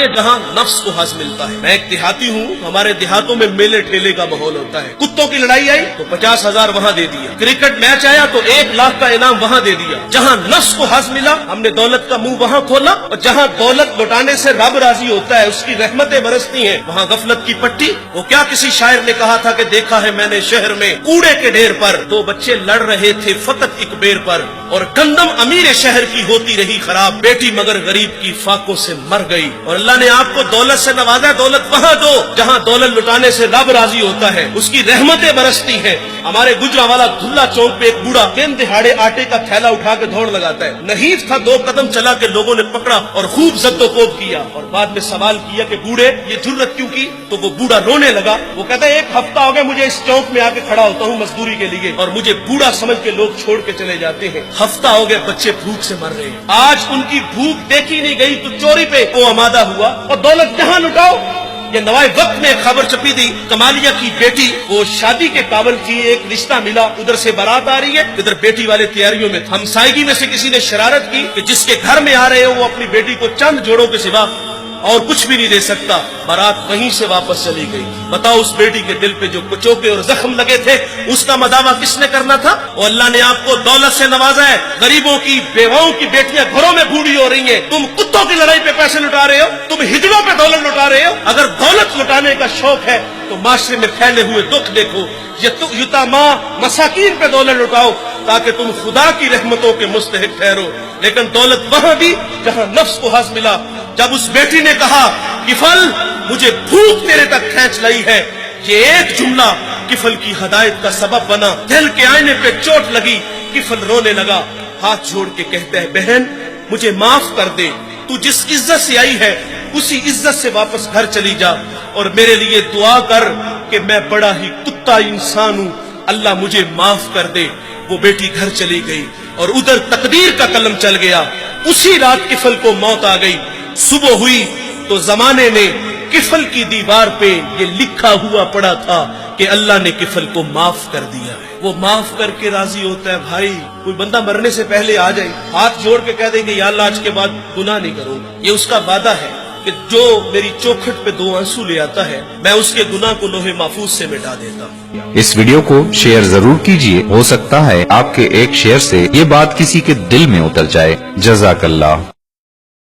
जहां नफ्स को हज मिलता है। मैं एक देहाती हूँ, हमारे देहातों में मेले ठेले का माहौल होता है। कुत्तों की लड़ाई आई तो 50,000 वहाँ दे दिया, क्रिकेट मैच आया तो 1 लाख का इनाम वहाँ दे दिया। जहाँ नफ्स को हज मिला हमने दौलत का मुंह वहाँ खोला, और जहाँ दौलत लुटाने से रब राजी होता है, उसकी रहमतें बरसती हैं, वहाँ गफलत की पट्टी। वो क्या किसी शायर ने कहा था कि देखा है मैंने शहर में कूड़े के ढेर पर 2 बच्चे लड़ रहे थे फकत एक बेर पर, और गंदम अमीर शहर की होती रही खराब, बेटी मगर गरीब की फाकों से मर गई। और अल्लाह ने आपको दौलत से नवाजा, दौलत वहाँ दो जहाँ दौलत लुटाने से रब राजी होता है, उसकी रहमतें बरसती हैं। हमारे गुजरावाला धुल्ला चौक पे एक बूढ़ा दिन दिहाड़े आटे का थैला उठा के दौड़ लगाता है। नहीफ था, 2 कदम चला के लोगों ने पकड़ा और खूब जद्दोकोब किया, और बाद में सवाल किया कि बूढ़े ये जुर्रत क्यों की? तो वो बूढ़ा रोने लगा। वो कहता है 1 हफ्ता हो गया मुझे इस चौक में आके खड़ा होता हूँ मजदूरी के लिए, और मुझे बूढ़ा समझ के लोग छोड़ के चले जाते हैं। हफ्ता हो गया बच्चे भूख से मर रहे हैं। आज उनकी भूख देखी नहीं गई तो चोरी पे वो आमादा हुआ, और दौलत जहाँ लुटाओ। ये नवाए वक्त में एक खबर छपी थी, कमालिया की बेटी वो शादी के काबिल थी, एक रिश्ता मिला, उधर से बारात आ रही है, इधर बेटी वाले तैयारियों में। हमसायगी में से किसी ने शरारत की कि जिसके घर में आ रहे हो वो अपनी बेटी को चंद जोड़ों के सिवा और कुछ भी नहीं दे सकता। बारात वहीं से वापस चली गई। बताओ उस बेटी के दिल पे जो कुचोके और जख्म लगे थे उसका मदावा किसने करना था? और अल्लाह ने आपको दौलत से नवाजा है। गरीबों की बेवाओं की बेटियां घरों में बूढ़ी हो रही हैं, तुम कुत्तों की लड़ाई पे पैसे लुटा रहे हो, तुम हिजड़ों पे दौलत लुटा रहे हो। अगर दौलत लुटाने का शौक है तो माशरे में फैले हुए दुख देखो, यतामा मसाकीन पे दौलत लुटाओ ताकि तुम खुदा की रहमतों के मुस्तहिक ठहरो। लेकिन दौलत वहां दी जहां नफ्स को हज मिला। जब उस बेटी ने कहा किफल मुझे भूख तेरे तक खींच लाई है, ये एक जुमला किफल की हदायत का सबब बना। दिल के आईने पे चोट लगी, किफल रोने लगा, हाथ जोड़ के कहता है बहन मुझे माफ कर दे, तू जिस इज्जत से आई है उसी इज्जत से वापस घर चली जा, और मेरे लिए दुआ कर कि मैं बड़ा ही कुत्ता इंसान हूँ, अल्लाह मुझे माफ कर दे। वो बेटी घर चली गई और उधर तकदीर का कलम चल गया। उसी रात किफल को मौत आ गई। सुबह हुई तो जमाने ने किफल की दीवार पे ये लिखा हुआ पड़ा था कि अल्लाह ने किफल को माफ कर दिया है। वो माफ करके राजी होता है। भाई कोई बंदा मरने से पहले आ जाए, हाथ जोड़ के कह दे कि या अल्लाह आज के बाद गुनाह नहीं करूंगा, ये उसका वादा है कि जो मेरी चौखट पे 2 आंसू ले आता है मैं उसके गुनाह को लोहे महफूज से मिटा देता हूँ। इस वीडियो को शेयर जरूर कीजिए, हो सकता है आपके एक शेयर से ये बात किसी के दिल में उतर जाए। जज़ाकल्लाह।